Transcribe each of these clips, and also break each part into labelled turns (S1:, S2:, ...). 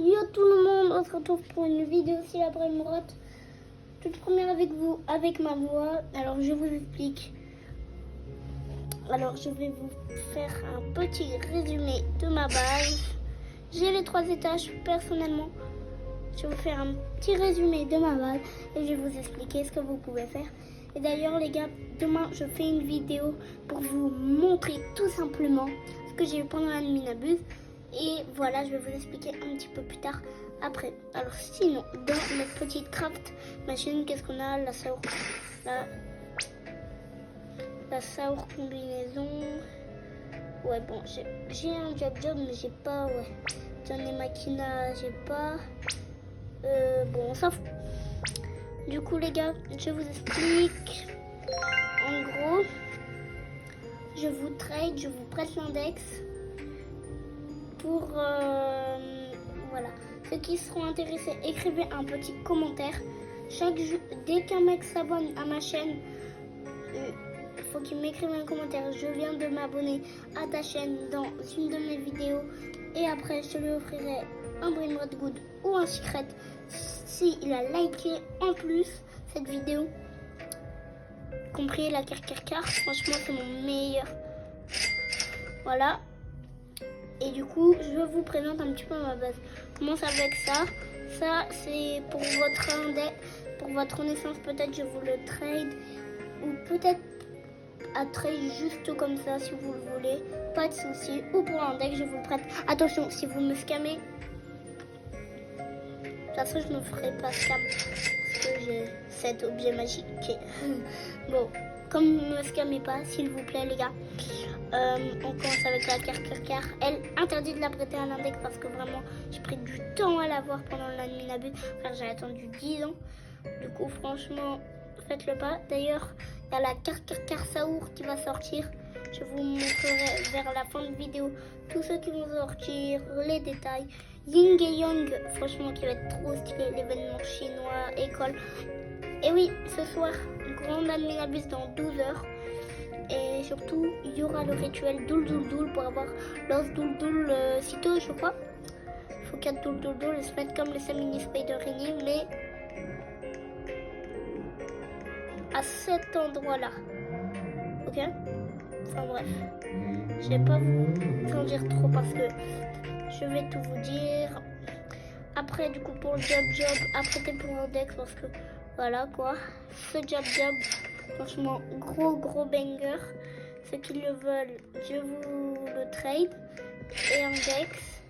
S1: Yo tout le monde, on se retrouve pour une vidéo si la braille me rate. Toute première avec vous, avec ma voix. Alors je vous explique. Alors je vais vous faire un petit résumé de ma base. J'ai les 3 étages personnellement. Je vais vous faire un petit résumé de ma base et je vais vous expliquer ce que vous pouvez faire. Et d'ailleurs les gars, demain je fais une vidéo pour vous montrer tout simplement ce que j'ai eu pendant la nuit Nabuse. Et voilà, je vais vous expliquer un petit peu plus tard après. Alors sinon, dans notre petite craft machine, qu'est-ce qu'on a? La Saur combinaison. Ouais bon, j'ai un job mais j'ai pas, ouais. J'en ai Makina, j'ai pas. Bon, on s'en fout. Du coup les gars, je vous explique. En gros, je vous trade, je vous prête l'index. Pour voilà, ceux qui seront intéressés, écrivez un petit commentaire. Dès qu'un mec s'abonne à ma chaîne, il faut qu'il m'écrive un commentaire. Je viens de m'abonner à ta chaîne dans une de mes vidéos et après je lui offrirai un Brainrot Good ou un secret si il a liké en plus cette vidéo, compris la car. Franchement c'est mon meilleur. Voilà. Et du coup, je vous présente un petit peu ma base. Je commence avec ça. Ça, c'est pour votre index, pour votre renaissance. Peut-être je vous le trade. Ou peut-être à trade juste comme ça, si vous le voulez. Pas de souci. Ou pour l'index, je vous le prête. Attention, si vous me scammez. De toute façon, je ne me ferai pas scam. Parce que j'ai cet objet magique. Bon, comme ne me scammez pas, s'il vous plaît, les gars. On commence avec la car. Elle interdit de la prêter à l'index parce que vraiment j'ai pris du temps à l'avoir pendant la nuit Nabuse. Enfin, j'ai attendu 10 ans. Du coup franchement faites-le pas. D'ailleurs il y a la car Saur qui va sortir. Je vous montrerai vers la fin de vidéo tous ceux qui vont sortir, les détails. Ying et Yang, franchement qui va être trop stylé. L'événement chinois, école. Et oui, ce soir, grande nuit Nabuse dans 12 heures. Et surtout, il y aura le rituel Doul pour avoir l'os Doul sitôt, je crois. Il faut 4 Doul et se mettre comme les 5 mini Spiderini, mais à cet endroit-là. Ok? Enfin bref. Je vais pas vous en dire trop parce que je vais tout vous dire. Après, du coup, pour le job, apprêtez pour l'index parce que voilà quoi. Ce job. Franchement, gros banger. Ceux qui le veulent, je vous le trade. Et index.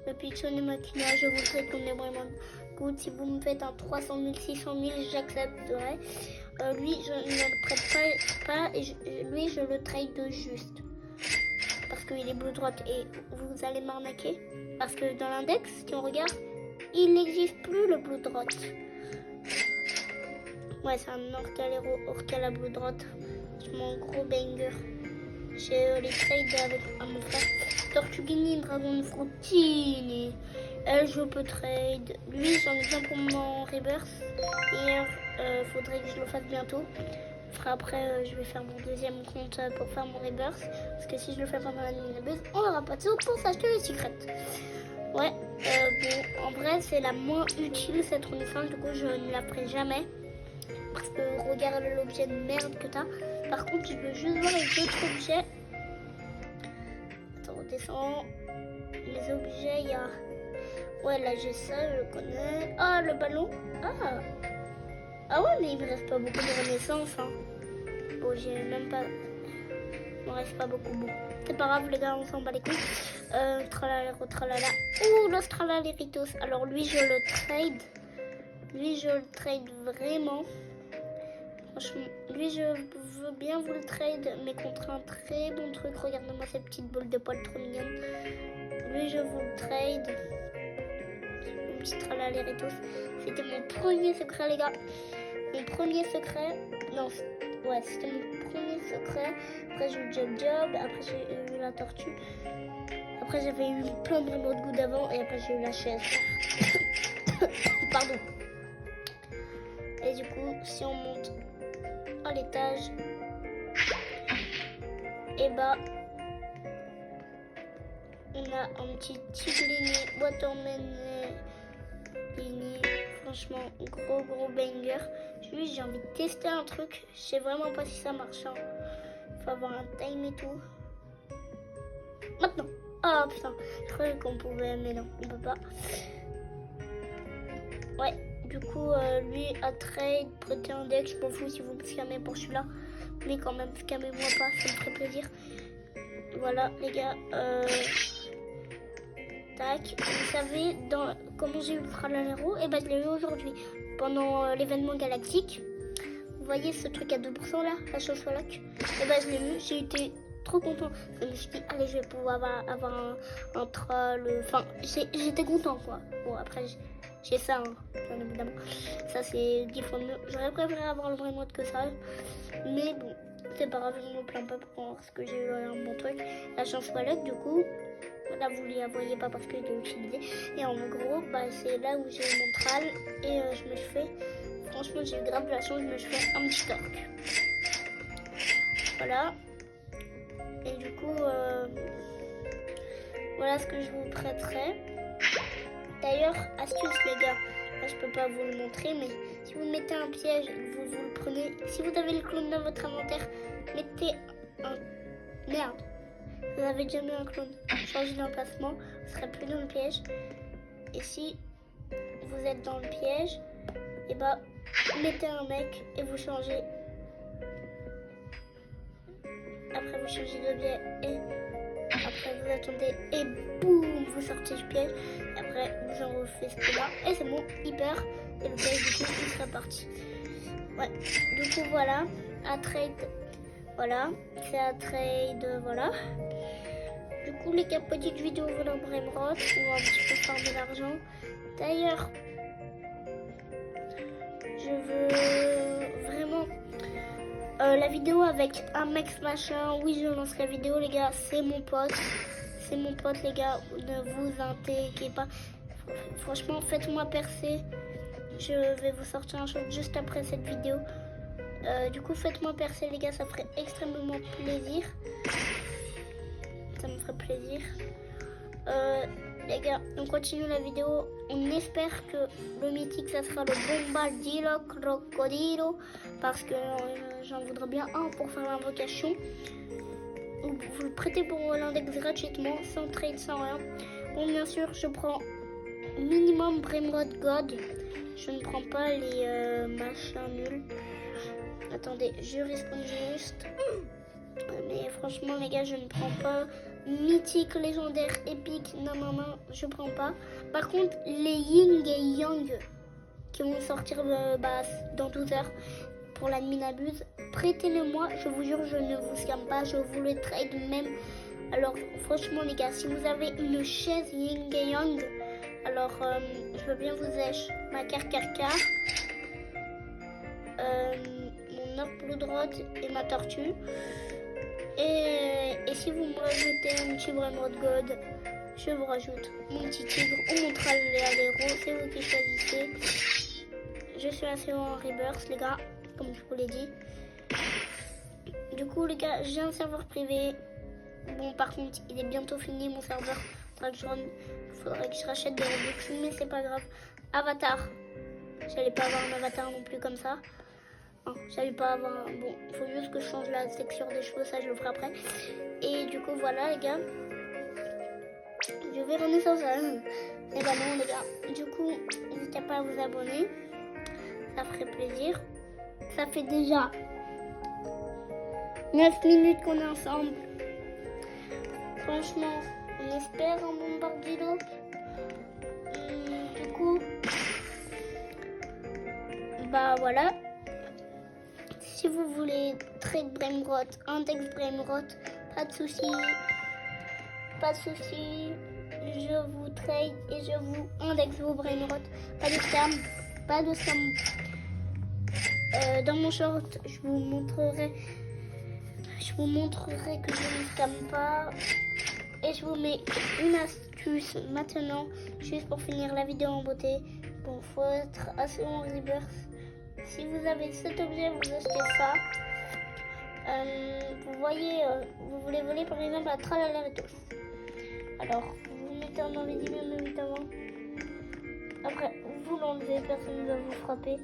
S1: Le Pichon et Makina, je vous le trade comme est vraiment good. Si vous me faites un 300 000, 600 000, j'accepterai. Lui, je ne le prête pas et lui, je le trade juste. Parce qu'il est bleu droite et vous allez m'arnaquer. Parce que dans l'index, si on regarde, il n'existe plus le bleu droite. Ouais, c'est un Orcal à bleu droite. C'est mon gros banger. J'ai les trades avec mon frère. Tortuguini, Dragon Fruttini. Elle, je peux trade. Lui, j'en ai besoin pour mon reverse. Hier, faudrait que je le fasse bientôt. Après, je vais faire mon deuxième compte pour faire mon reverse. Parce que si je le fais pendant la nuit Nabuse, on n'aura pas de sous pour s'acheter les secrets. Ouais, bon, en vrai, c'est la moins utile cette renaissance. Du coup, je ne la ferai jamais. Parce que regarde l'objet de merde que t'as. Par contre, je veux juste voir les autres objets. Attends, on descend. Les objets, il y a... Ouais, là j'ai ça, je le connais. Ah, le ballon. Ah ouais, mais il me reste pas beaucoup de renaissance. Hein. Bon, j'ai même pas... Il me reste pas beaucoup. Bon, c'est pas grave, les gars, on s'en bat les couilles. Tralala. Ouh, l'Australaritos. Alors lui, je le trade. Lui, je le trade vraiment. Franchement, lui, je veux bien vous le trade, mais contre un très bon truc. Regardez-moi ces petites boules de poils trop mignonnes. Lui, je vous le trade. Mon petit Tralaléritos. C'était mon premier secret, les gars. Mon premier secret. Non, ouais, c'était mon premier secret. Après, j'ai eu le job. Après, j'ai eu la tortue. Après, j'avais eu plein de remote good avant. Et après, j'ai eu la chaise. Pardon. Et du coup, si on monte à l'étage, et bah On a un petit Tiglini, Watermelon. Franchement, gros banger. Juste, j'ai envie de tester un truc. Je sais vraiment pas si ça marche. Hein. Faut avoir un time et tout. Maintenant. Oh putain, je croyais qu'on pouvait, mais non, on peut pas. Ouais, du coup, lui a trade, prêter un deck. Je m'en fous si vous me scammez pour celui-là. Mais quand même, scammez-moi pas, ça me ferait plaisir. Voilà, les gars. Tac, vous savez comment j'ai eu le Tralalero? Et ben je l'ai eu aujourd'hui pendant l'événement galactique. Vous voyez ce truc à 2% là, la chance au lac? Et ben je l'ai eu, j'ai été trop content. Je me suis dit allez, je vais pouvoir avoir un troll. Enfin, j'étais content quoi. Bon après j'ai ça, hein, bien évidemment. Ça c'est 10 fois mieux. J'aurais préféré avoir le vrai mode que ça. Mais bon, c'est pas grave, je me plains pas parce que j'ai eu un bon truc. La chance au lac du coup. Là, vous ne la voyez pas parce que je l'ai utilisé. Et en gros, bah, c'est là où j'ai eu mon tral. Et je me suis fait... Franchement, j'ai eu grave de la chance. Je me suis fait un petit torque. Voilà. Et du coup, voilà ce que je vous prêterai. D'ailleurs, astuce les gars. Là, je peux pas vous le montrer. Mais si vous mettez un piège, vous le prenez. Si vous avez le clone dans votre inventaire, mettez un... Merde. Vous avez déjà mis un clone. Changez d'emplacement, vous serez plus dans le piège. Et si vous êtes dans le piège, et bah mettez un mec et vous changez. Après vous changez d'objet et après vous attendez et boum, vous sortez du piège. Et après vous en refaites ce qu'il y a et c'est bon, hyper. Et le piège du coup il sera parti. Ouais, du coup voilà, à trade. Voilà, c'est à trade, voilà. Du coup, les gars, petite vidéo volant Brainrot, on va un petit peu farmer l'argent. D'ailleurs, je veux vraiment la vidéo avec un mec machin. Oui, je lance la vidéo, les gars, c'est mon pote. C'est mon pote, les gars, ne vous inquiétez pas. Franchement, faites-moi percer. Je vais vous sortir un shot juste après cette vidéo. Du coup, faites-moi percer, les gars, ça ferait extrêmement plaisir. Ça me ferait plaisir. Les gars, on continue la vidéo. On espère que le mythique, ça sera le Bombardilo Crocodilo. Parce que j'en voudrais bien un pour faire l'invocation. Vous le prêtez pour l'index gratuitement, sans trade, sans rien. Bon, bien sûr, je prends minimum Brainrot God. Je ne prends pas les machins nuls. Attendez, je respawn juste. Mais franchement, les gars, je ne prends pas mythique, légendaire, épique. Non, je prends pas. Par contre, les Ying et Yang qui vont sortir dans 12 heures pour la Minabuse, prêtez-le-moi. Je vous jure, je ne vous scamme pas. Je vous le trade même. Alors, franchement, les gars, si vous avez une chaise Ying et Yang, alors je veux bien vous êche ma car. Mon Orc Bloodrot et ma tortue. Et si vous me rajoutez un petit Brainrot God, je vous rajoute mon petit tigre ou mon Tralalero, c'est vous qui choisissez. Je suis assez en Rebirth, les gars, comme je vous l'ai dit. Du coup, les gars, j'ai un serveur privé. Bon, par contre, il est bientôt fini, mon serveur. Faudrait que je rachète des Robux, mais c'est pas grave. Avatar. J'allais pas avoir un avatar non plus comme ça. J'allais pas avoir un... Bon, il faut juste que je change la texture des cheveux, ça je le ferai après. Et du coup, voilà les gars. Je vais renaître ça. Et bah non les gars. Du coup, n'hésitez pas à vous abonner. Ça ferait plaisir. Ça fait déjà 9 minutes qu'on est ensemble. Franchement, on espère un bombardilo. Du coup, bah voilà. Si vous voulez trade Brainrot, index Brainrot, pas de souci. Pas de souci. Je vous trade et je vous index vos Brainrot. Pas de scam. Pas de scam. Dans mon short, je vous montrerai que je ne scamme pas. Et je vous mets une astuce maintenant, juste pour finir la vidéo en beauté. Bon, faut être assez en Rebirth. Si vous avez cet objet, vous achetez ça. Vous voyez, vous voulez voler par exemple à Tralaleritos. Alors, vous mettez en invisible bien évidemment. Après, vous l'enlevez, personne ne va vous frapper.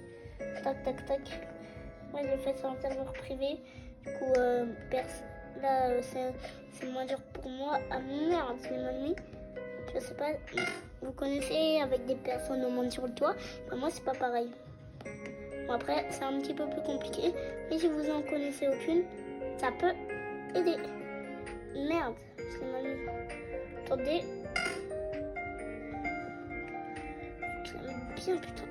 S1: Tac, tac, tac. Moi, j'ai fait sur un serveur privé. Du coup, là, c'est moins dur pour moi. Ah merde, c'est ma nuit. Je sais pas, vous connaissez avec des personnes au monde sur le toit. Mais moi, c'est pas pareil. Bon, après, c'est un petit peu plus compliqué. Mais si vous en connaissez aucune, ça peut aider. Merde, c'est ma nuit. Attendez. Bien putain.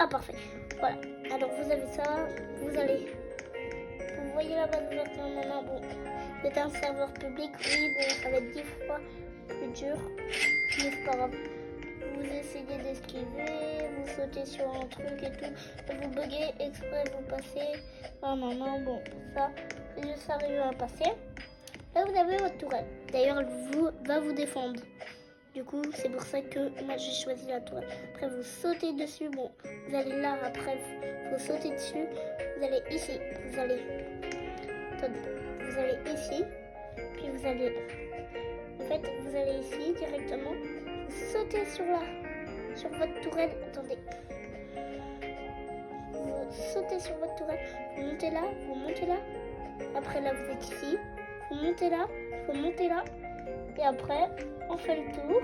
S1: Ah parfait. Voilà. Alors vous avez ça. Vous allez. Vous voyez la base ouverte maintenant. Bon. C'est un serveur public. Oui, bon, ça va être 10 fois plus dur. Mais c'est pas grave. Vous essayez d'esquiver. Vous sautez sur un truc et tout. Vous buguez exprès. Vous passez. Non, non, non. Bon, ça. C'est juste arriver à passer. Là, vous avez votre tourelle. D'ailleurs, elle va vous défendre. Du coup, c'est pour ça que moi j'ai choisi la tourelle. Après, vous sautez dessus. Bon, vous allez là. Après, vous sautez dessus. Vous allez ici. Vous allez ici. Puis vous allez. En fait, vous allez ici directement. Vous sautez sur votre tourelle. Attendez. Vous sautez sur votre tourelle. Vous montez là. Vous montez là. Après, là, vous êtes ici. Vous montez là. Vous montez là. Et après, on fait le tour.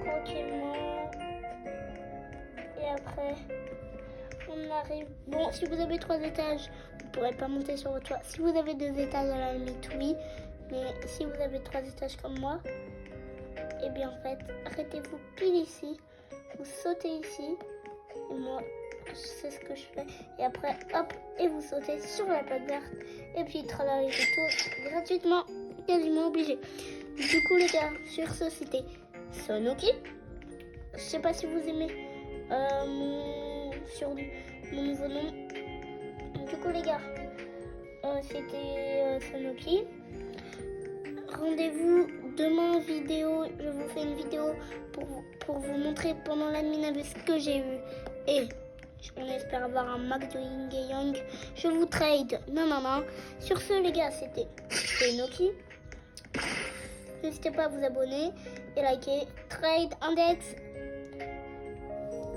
S1: Tranquillement. Et après, on arrive. Bon, si vous avez 3 étages, vous ne pourrez pas monter sur votre toit. Si vous avez 2 étages, à la limite, oui. Mais si vous avez 3 étages comme moi, eh bien, en fait, arrêtez-vous pile ici. Vous sautez ici. Et moi, je sais ce que je fais. Et après, hop, et vous sautez sur la plate verte. Et puis, tralala, les tout gratuitement. Quasiment obligé. Du coup les gars, sur ce c'était Sonoki. Je sais pas si vous aimez mon nouveau nom. Du coup les gars, c'était Sonoki. Rendez-vous demain en vidéo. Je vous fais une vidéo pour vous montrer pendant la nuit ce que j'ai eu. Et on espère avoir un max de Ying et Yang. Je vous trade. Non, non, non. Sur ce les gars, c'était Sonoki. N'hésitez pas à vous abonner et liker Trade Index.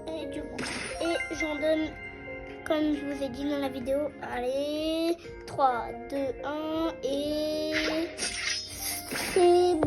S1: Et du coup, j'en donne, comme je vous ai dit dans la vidéo. Allez, 3, 2, 1 et c'est bon.